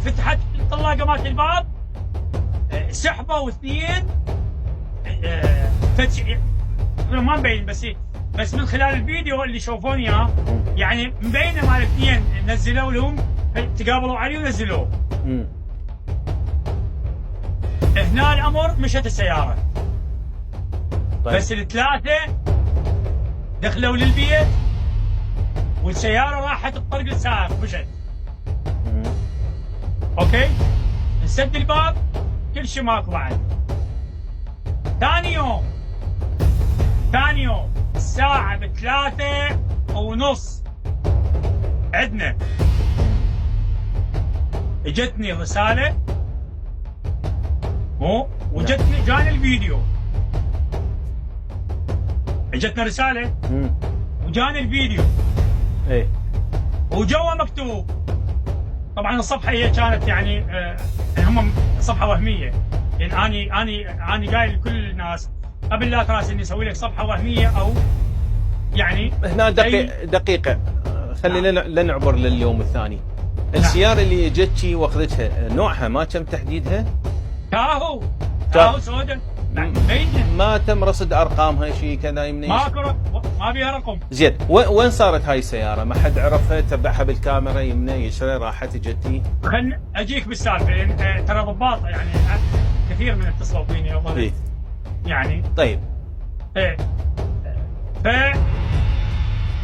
فتحت الطلاقه مالت الباب، سحبوا اثنين، ما مبين بس من خلال الفيديو اللي شوفوني اياه يعني مبينه مال اثنين نزلوا لهم، تقابلوا عليه ونزلوه. هنا الامر مشت السياره. طيب. بس الثلاثه دخلوا للبيت والسياره راحت بطريق السائق مشت. اوكي، نسد الباب كل شيء ماكو بعد. ثاني يوم الساعة 3:30 عندنا اجتني رسالة وجتني جاني الفيديو. اجتنا رسالة وجاني الفيديو. ايه وجوا مكتوب، طبعا الصفحة هي كانت يعني هم صفحة وهمية، يعني اني قايل لكل الناس قبل لا تراسل اني اسوي لك صفحة وهمية او يعني هنا دقيقة خلينا لا نعبر لليوم الثاني. السيارة اللي اجتشي واخذتها نوعها ما تم تحديدها؟ تاهو سوداء ما تم رصد ارقامها شيء كذا يمني؟ ما بيها رقم. زين، وين صارت هاي السيارة؟ ما حد عرفها؟ تبعها بالكاميرا يمنى يسرى راحت جتي؟ خلنا اجيك بالسالفة لان ترى ضباط يعني كثير من اتصلوا فيني والله. إيه؟ يعني طيب ايه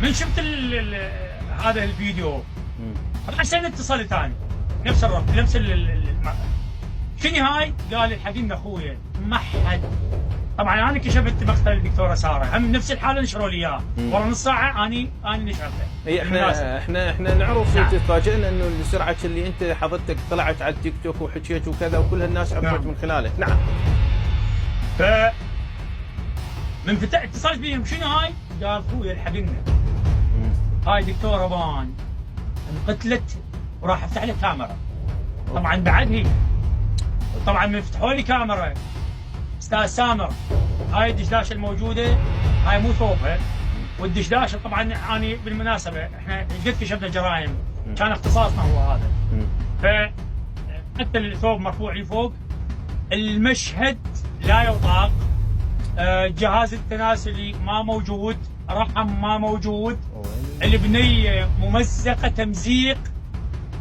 من شفت هذا الفيديو عشان اتصل ثاني نفس الرقم نفس شنو هاي؟ قال الحقيقة اخويا ما حد. طبعا انا كشفت مقتل الدكتوره ساره، هم نفس الحاله نشروا لي اياه ورا نص ساعه اني نشرته. اي احنا نعرف. نعم. تفاجئنا انه السرعه اللي انت حضرتك طلعت على التيك توك وحكيت وكذا وكل الناس عرفت. نعم. من خلاله. نعم. من اتصلت بيهم شنو هاي؟ قال اخويا الحقنا هاي دكتوره بان انقتلت وراح افتح لك كاميرا. طبعا بعد هي طبعا من فتحوا لي كاميرا استاذ سامر، هاي الدشداشه الموجوده هاي مو ثوبها، والدشداشه طبعا اني بالمناسبه احنا قد كشفنا جرائم كان اختصاصنا هو هذا. حتى الثوب مرفوع لفوق، المشهد لا يطاق، الجهاز التناسلي ما موجود، رقم ما موجود، البنيه ممزقه تمزيق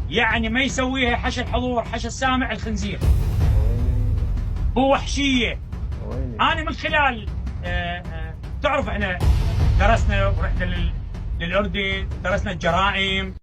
يعني ما يسويها حشى الحضور حشى السامع الخنزير. هو وحشيه. انا من خلال تعرف احنا درسنا ورحنا للاردن درسنا الجرائم.